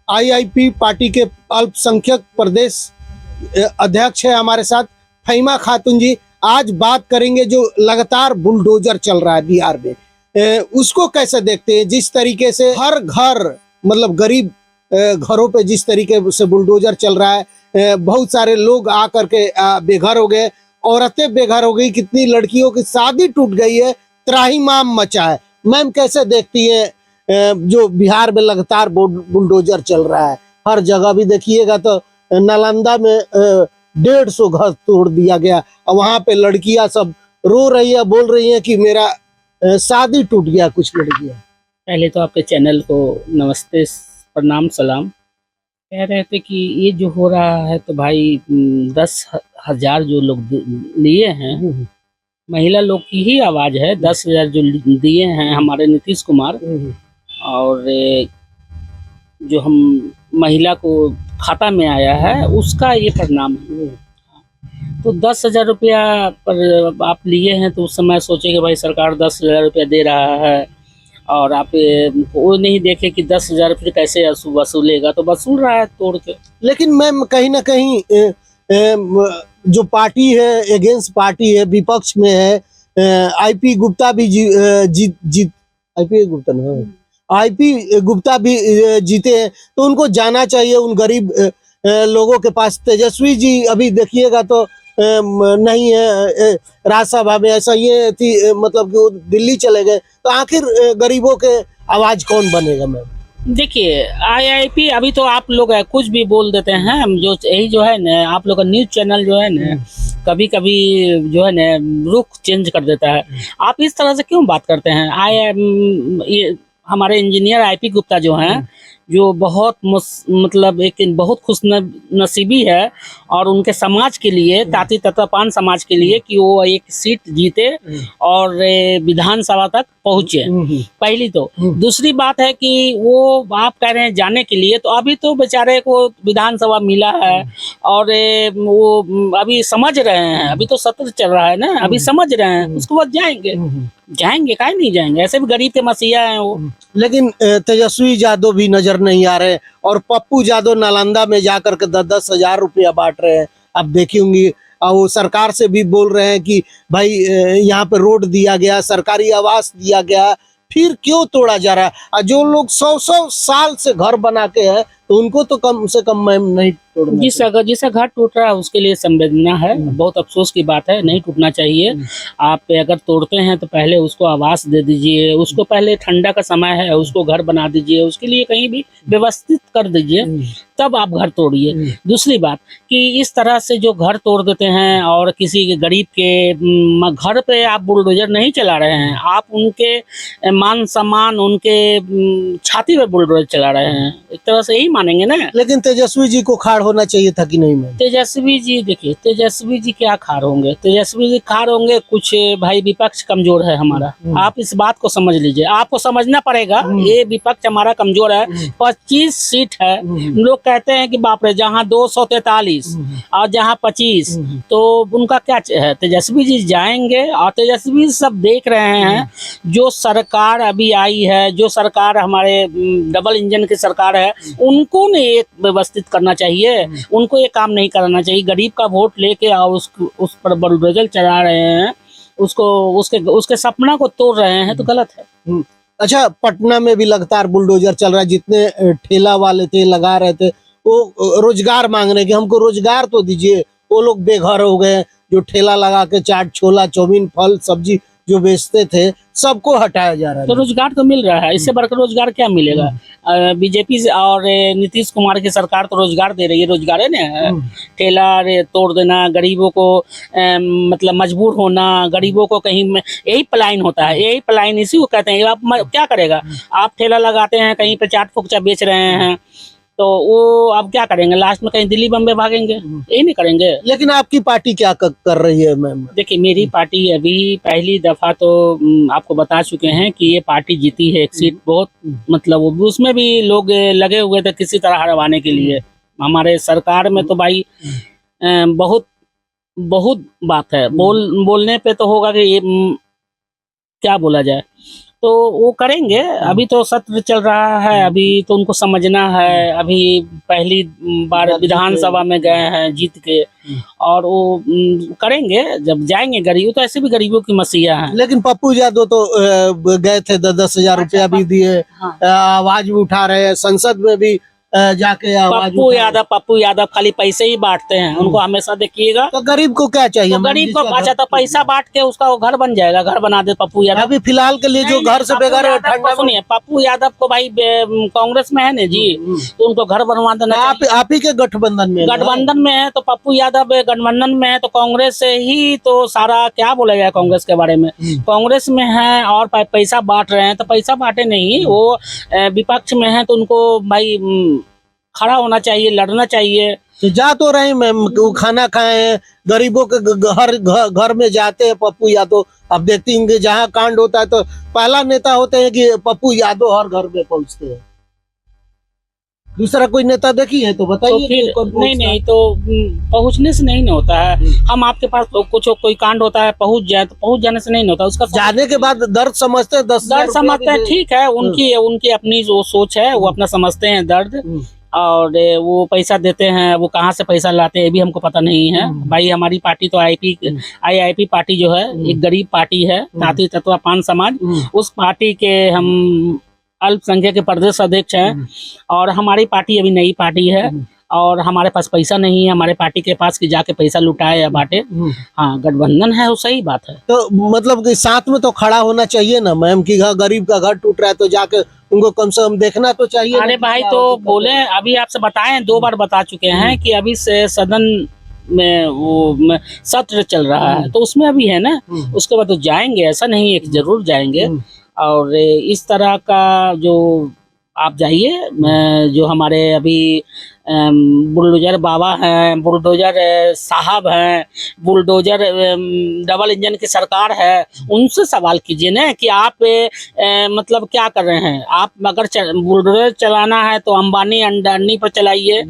IIP party के अल्पसंख्यक प्रदेश अध्यक्ष है हमारे साथ फहीमा खातून जी। आज बात करेंगे जो लगातार बुलडोजर चल रहा है बिहार में, उसको कैसे देखते हैं। जिस तरीके से हर घर मतलब गरीब घरों पे जिस तरीके से बुलडोजर चल रहा है, बहुत सारे लोग आकर के बेघर हो गए, औरतें बेघर हो गई, कितनी लड़कियों की शादी टूट गई है, त्राहिमाम मचा है। मैम कैसे देखती है जो बिहार में लगातार बुलडोजर चल रहा है? हर जगह भी देखिएगा तो नालंदा में 150 घर तोड़ दिया गया और वहां पे लड़कियां सब रो रही है, बोल रही है कि मेरा शादी टूट गया। कुछ लड़कियां पहले तो आपके चैनल को नमस्ते, प्रणाम, सलाम। कह रहे थे कि ये जो हो रहा है तो भाई 10,000 जो लोग लिए हैं, महिला लोग की ही आवाज है। 10,000 जो दिए हैं हमारे नीतीश कुमार, और जो हम महिला को खाता में आया है उसका ये परिणाम है। तो 10,000 रुपया पर आप लिए हैं तो उस समय सोचे कि भाई सरकार 10,000 रुपया दे रहा है, और आप वो नहीं देखे कि 10,000 फिर कैसे वसूलेगा, तो वसूल रहा है तोड़ के। लेकिन मैम कहीं ना कहीं जो पार्टी है, अगेंस्ट पार्टी है, विपक्ष में है, आईपी गुप्ता भी आईपी गुप्ता भी जीते हैं, तो उनको जाना चाहिए उन गरीब लोगों के पास। तेजस्वी जी अभी देखिएगा तो नहीं है राज्यसभा में, ऐसा ये थी मतलब कि वो दिल्ली चले गए, तो आखिर गरीबों के आवाज कौन बनेगा मैम? देखिए आईआईपी अभी तो आप लोग कुछ भी बोल देते हैं, हम जो यही जो है ना आप लोग का न्यूज चैनल जो है ना कभी कभी जो है ना रुख चेंज कर देता है। आप इस तरह से क्यों बात करते हैं? ये हमारे इंजीनियर आईपी गुप्ता जो हैं, जो बहुत मतलब एक बहुत खुश नसीबी है, और उनके समाज के लिए, ताती तत्वापान समाज के लिए, कि वो एक सीट जीते और विधानसभा तक पहुंचे। पहली तो दूसरी बात है कि वो आप कह रहे हैं जाने के लिए, तो अभी तो बेचारे को विधानसभा मिला है और वो अभी समझ रहे हैं, अभी तो सत्र चल रहा है ना, अभी समझ रहे हैं, उसके बाद जाएंगे काहे नहीं जाएंगे, ऐसे भी गरीब के मसीहा हैं वो। लेकिन तेजस्वी यादव भी नजर नहीं आ रहे, और पप्पू यादव नालंदा में जाकर के 10,000 रुपया बांट रहे हैं। आप देखी होंगी, वो सरकार से भी बोल रहे हैं कि भाई यहाँ पे रोड दिया गया, सरकारी आवास दिया गया, फिर क्यों तोड़ा जा रहा है? और जो लोग 100 साल से घर बना के है, तो उनको तो कम से कम मैम नहीं तोड़ना। जिसका घर टूट रहा है उसके लिए संवेदना है, बहुत अफसोस की बात है, नहीं टूटना चाहिए। आप अगर तोड़ते हैं तो पहले उसको आवास दे दीजिए, उसको पहले ठंडा का समय है उसको घर बना दीजिए, उसके लिए कहीं भी व्यवस्थित कर दीजिए, तब आप घर तोड़िए। दूसरी बात कि इस तरह से जो घर तोड़ देते हैं और किसी के गरीब के घर पे आप बुलडोजर नहीं चला रहे हैं, आप उनके मान सम्मान, उनके छाती पे बुलडोजर चला रहे हैं, एक तरह से यही मानेंगे ना। लेकिन तेजस्वी जी को खाड़ होना चाहिए था कि नहीं मैम? तेजस्वी जी, देखिए तेजस्वी जी क्या खार होंगे, तेजस्वी जी खार होंगे कुछ भाई विपक्ष कमजोर है हमारा, आप इस बात को समझ लीजिए, आपको समझना पड़ेगा। ये विपक्ष हमारा कमजोर है, 25 सीट है, लोग कहते हैं कि बाप रे, जहाँ 243 और जहाँ 25, तो उनका क्या है? तेजस्वी जी जाएंगे, और तेजस्वी सब देख रहे हैं जो सरकार अभी आई है, जो सरकार हमारे डबल इंजन की सरकार है, उनको ने एक व्यवस्थित करना चाहिए, उनको ये काम नहीं कराना चाहिए। गरीब का वोट लेके और उस पर बुलडोजर चला रहे हैं, उसको उसके सपना को तोड़ रहे हैं, तो गलत है। अच्छा, पटना में भी लगातार बुलडोजर चल रहा है। जितने ठेला वाले थे लगा रहे थे, वो रोजगार मांग रहे हैं कि हमको रोजगार तो दीजिए। वो लोग बेघर हो गए, जो ठेला लगा के चाट, छोला, चाउमीन, फल, सब्जी जो बेचते थे, सबको हटाया जा रहा है। तो रोजगार तो मिल रहा है, इससे बढ़कर रोजगार क्या मिलेगा? बीजेपी और नीतीश कुमार की सरकार तो रोजगार दे रही है, रोजगार है ना। ठेला तोड़ देना, गरीबों को मतलब मजबूर होना, गरीबों को कहीं यही पलायन होता है, यही पलायन इसी को कहते हैं। आप क्या करेगा? आप ठेला लगाते हैं, कहीं पे चाट फुकचा बेच रहे हैं, तो वो आप क्या करेंगे? लास्ट में कहीं दिल्ली बम्बे भागेंगे, यही नहीं करेंगे। लेकिन आपकी पार्टी क्या कर रही है मैम? देखिए मेरी पार्टी अभी पहली दफा तो आपको बता चुके हैं कि ये पार्टी जीती है एक सीट, बहुत मतलब उसमें भी लोग लगे हुए थे किसी तरह हरवाने के लिए। हमारे सरकार में तो भाई बहुत बहुत बात है, बोलने पे तो होगा कि ये क्या बोला जाए। तो वो करेंगे। अभी तो सत्र चल रहा है, अभी तो उनको समझना है। अभी पहली बार विधानसभा में गए हैं जीत के, और वो करेंगे जब जाएंगे। गरीब तो ऐसे भी गरीबों की मसीहा है। लेकिन पप्पू यादव तो गए थे, 10,000 रुपया भी दिए, हाँ। आवाज भी उठा रहे हैं, संसद में भी जाके आवाज पप्पू यादव खाली पैसे ही बांटते हैं, उनको हमेशा देखिएगा। तो गरीब को क्या चाहिए? तो गरीब को अच्छा तो पैसा बांट के उसका वो घर बन जाएगा, घर बना दे पप्पू यादव। अभी फिलहाल के लिए जो घर से बेघर ठंडा, सुनिए, पप्पू यादव को भाई कांग्रेस में है ना जी, तो उनको घर बनवा देना चाहिए। आप ही के गठबंधन में है तो पप्पू यादव गठबंधन में है, तो कांग्रेस से ही तो सारा क्या बोला जाए कांग्रेस के बारे में। कांग्रेस में है और पैसा बांट रहे हैं, तो पैसा बांटे नहीं, वो विपक्ष में है तो उनको भाई खड़ा होना चाहिए, लड़ना चाहिए। तो जा तो रहे मैम, खाना खाए, गरीबों के घर में जाते हैं पप्पू यादव। अब देखते हैं जहाँ कांड होता है तो पहला नेता होते हैं कि पप्पू यादव हर घर में पहुंचते हैं। दूसरा कोई नेता देखी है तो बताइए। तो नहीं तो पहुंचने से नहीं होता है। हम आपके पास तो कुछ कोई कांड होता है, पहुंच जाए तो पहुंच जाने से नहीं होता, उसका जाने के बाद दर्द समझते हैं, दर्द समझते हैं, ठीक है। उनकी अपनी जो सोच है वो अपना समझते हैं दर्द, और वो पैसा देते हैं। वो कहाँ से पैसा लाते हैं ये भी हमको पता नहीं है भाई। हमारी पार्टी तो आईआईपी पार्टी जो है एक गरीब पार्टी है, जाति तत्व पान समाज, उस पार्टी के हम अल्पसंख्यक के प्रदेश अध्यक्ष हैं। और हमारी पार्टी अभी नई पार्टी है और हमारे पास पैसा नहीं है हमारे पार्टी के पास कि जाके पैसा लुटाए या बांटे। हाँ, गठबंधन है वो सही बात है। तो मतलब कि साथ में तो खड़ा होना चाहिए ना मैम, कि गरीब का घर टूट रहा है तो जाके उनको कम से कम देखना तो चाहिए। अरे भाई तो बोले, अभी आपसे बताएं, 2 बार बता चुके हैं कि अभी से सदन में वो सत्र चल रहा है, तो उसमें अभी है ना, उसके बाद तो जाएंगे, ऐसा नहीं है कि जरूर जाएंगे। और इस तरह का जो आप जाइए, जो हमारे अभी बुलडोजर बाबा हैं, बुलडोजर साहब हैं, बुलडोजर डबल इंजन की सरकार है, उनसे सवाल कीजिए ना कि आप मतलब क्या कर रहे हैं। आप अगर बुलडोजर चलाना है तो अंबानी अंडानी पर चलाइए।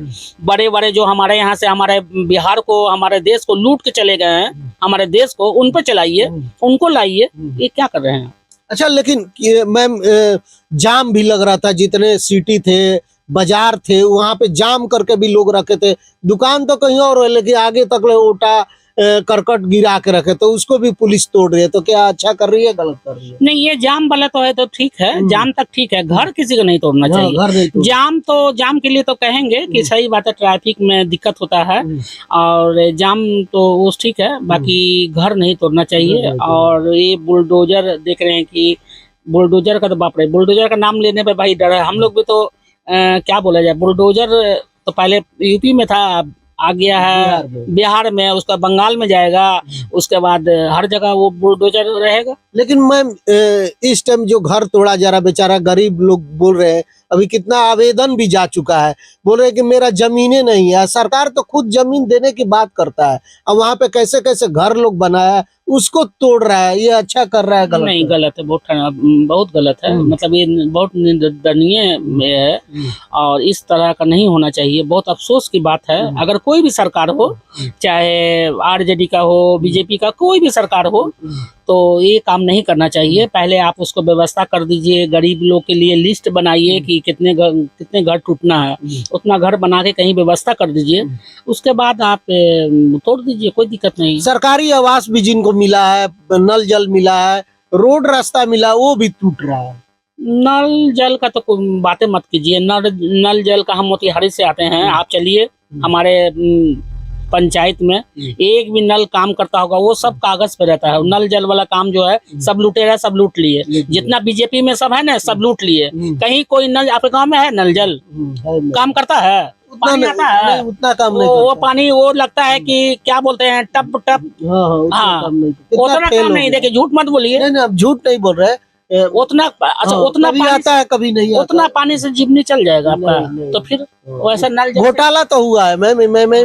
बड़े बड़े जो हमारे यहाँ से हमारे बिहार को, हमारे देश को लूट के चले गए हैं, हमारे देश को, उन पर चलाइए, उनको लाइए। ये क्या कर रहे हैं? अच्छा, लेकिन मैम जाम भी लग रहा था, जितने सिटी थे, बाजार थे, वहां पे जाम करके भी लोग रखे थे। दुकान तो कहीं और है, लेकिन आगे तक ओटा करकट गिरा के रखे, तो उसको भी पुलिस तोड़ रही है। तो क्या अच्छा कर रही है, गलत कर रही है? नहीं, ये जाम वाला तो है तो ठीक है, जाम तक ठीक है, घर किसी को नहीं तोड़ना चाहिए। घर नहीं जाम के लिए तो कहेंगे कि सही बात है, ट्रैफिक में दिक्कत होता है और जाम तो वो ठीक है, बाकी घर नहीं तोड़ना चाहिए। और ये बुलडोजर देख रहे हैं कि बुलडोजर का तो बाप रे, बुलडोजर का नाम लेने पे भाई डर है। हम लोग भी तो क्या बोला जाए, बुलडोजर तो पहले यूपी में था, आ गया है बिहार में, उसका बंगाल में जाएगा, उसके बाद हर जगह वो बुलडोजर रहेगा। लेकिन मैम इस टाइम जो घर तोड़ा जा रहा, बेचारा गरीब लोग बोल रहे हैं, अभी कितना आवेदन भी जा चुका है, बोल रहे हैं कि मेरा जमीनें नहीं है। सरकार तो खुद जमीन देने की बात करता है, अब वहाँ पे कैसे कैसे घर लोग बनाया है उसको तोड़ रहा है। ये अच्छा कर रहा है, गलत नहीं, गलत है, बहुत गलत है। मतलब ये बहुत निंदनीय है और इस तरह का नहीं होना चाहिए। बहुत अफसोस की बात है। अगर कोई भी सरकार हो, चाहे आरजेडी का हो, बीजेपी का, कोई भी सरकार हो, तो ये काम नहीं करना चाहिए। पहले आप उसको व्यवस्था कर दीजिए, गरीब लोग के लिए लिस्ट बनाइए कि कितने घर टूटना है, उतना घर बना के कहीं व्यवस्था कर दीजिए, उसके बाद आप तोड़ दीजिए, कोई दिक्कत नहीं। सरकारी आवास भी जिनको मिला है, नल जल मिला है, रोड रास्ता मिला, वो भी टूट रहा है। नल जल का तो बातें मत कीजिए। नल जल का हम मोतिहारी से आते हैं, आप चलिए हमारे पंचायत में एक भी नल काम करता होगा, वो सब कागज पे रहता है। नल जल वाला काम जो है सब लुटेरा, सब लूट लिए। जितना बीजेपी में सब है ना, सब लूट लिए। कहीं कोई नल आपके गांव में है, नल जल काम करता है? पानी आता है, उतना काम नहीं। वो पानी वो लगता है कि क्या बोलते हैं, टप टप। हाँ, उतना काम नहीं। देखिए, झूठ मत बोलिए। नहीं, झूठ नहीं बोल रहे। उतना अच्छा, उतना कभी आता है, कभी नहीं आता। उतना पानी से जीवनी चल जाएगा आपका। तो फिर वैसा नल जल घोटाला तो हुआ है। मैं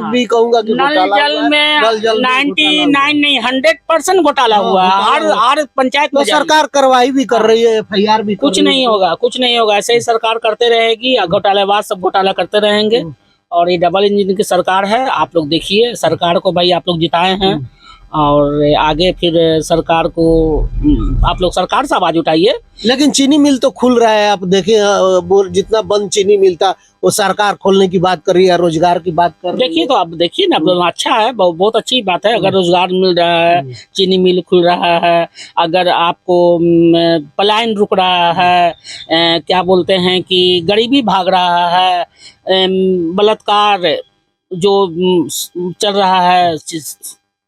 भी कहूंगा कि नल जल में 99 नहीं 100% घोटाला हुआ है। हर पंचायत में सरकार कार्रवाई भी कर रही है, FIR भी। कुछ नहीं होगा, कुछ नहीं होगा। ऐसे ही सरकार करते रहेगी, घोटालेबाज सब घोटाला करते रहेंगे। और ये डबल इंजन की सरकार है। आप लोग देखिए, सरकार को भाई आप लोग जिताए हैं और आगे फिर सरकार को आप लोग सरकार से आवाज उठाइए। लेकिन चीनी मिल तो खुल रहा है, आप देखिए वो जितना बंद चीनी मिल था वो सरकार खोलने की बात कर रही है, रोजगार की बात कर रही है। देखिए तो आप देखिए ना, अच्छा है, बहुत अच्छी बात है। अगर रोजगार मिल रहा है, चीनी मिल खुल रहा है, अगर आपको पलायन रुक रहा है, क्या बोलते हैं कि गरीबी भाग रहा है, बलात्कार जो चल रहा है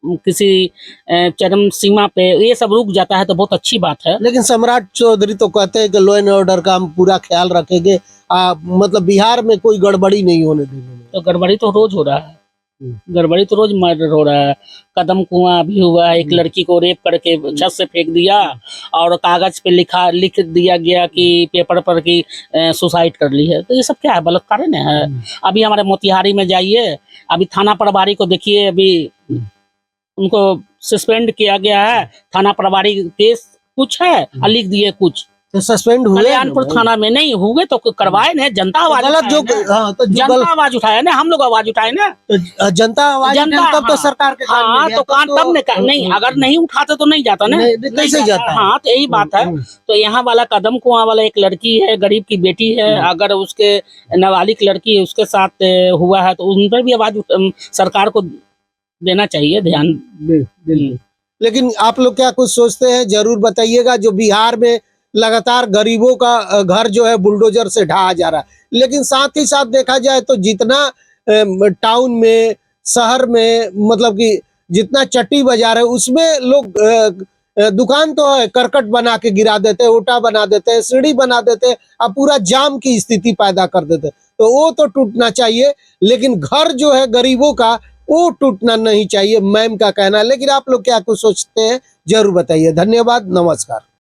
किसी चरम सीमा पे, ये सब रुक जाता है तो बहुत अच्छी बात है। लेकिन सम्राट चौधरी तो कहते हैं कि लॉ एंड ऑर्डर का हम पूरा ख्याल रखेंगे, मतलब बिहार में कोई गड़बड़ी नहीं होने देंगे। तो गड़बड़ी तो रोज हो रहा है, गड़बड़ी तो रोज मर्डर हो रहा है। कदम कुआं अभी हुआ, एक लड़की को रेप करके छत से फेंक दिया और कागज पे लिख दिया गया कि पेपर पर कि सुसाइड कर ली है। तो ये सब क्या है, बलात्कार न है। अभी हमारे मोतिहारी में जाइए, अभी थाना प्रभारी को देखिए, अभी उनको सस्पेंड किया गया है। थाना प्रभारी केस कुछ है और लिख दिए कुछ, तो सस्पेंड हुए कल्याणपुर थाना में नहीं हुए तो करवाए ना, जनता आवाज गलत जो तो जनता आवाज उठाया ना, हम लोग आवाज उठाए ना, तो जनता आवाज तब तो सरकार के कान में गया, तो कान तब नहीं, अगर नहीं उठाते तो नहीं जाता ना, कैसे जाता। हाँ तो यही बात है। तो यहाँ वाला कदम कुआं वाला एक लड़की है, गरीब की बेटी है, अगर उसके नाबालिग लड़की है उसके साथ हुआ है तो उन पर भी आवाज सरकार को देना चाहिए ध्यान। लेकिन आप लोग क्या कुछ सोचते हैं, जरूर बताइएगा। जो बिहार में लगातार गरीबों का घर जो है बुलडोजर से ढहा जा रहा है, लेकिन साथ ही साथ देखा जाए तो जितना टाउन में, शहर में, मतलब कि जितना चट्टी बाजार है उसमें लोग दुकान तो है, करकट बना के गिरा देते हैं, ओटा बना देते हैं, सीढ़ी बना देते हैं, अब पूरा जाम की स्थिति पैदा कर देते हैं। तो वो तो टूटना चाहिए, लेकिन घर जो है गरीबों का वो टूटना नहीं चाहिए, मैम का कहना है। लेकिन आप लोग क्या कुछ सोचते हैं, जरूर बताइए। धन्यवाद, नमस्कार।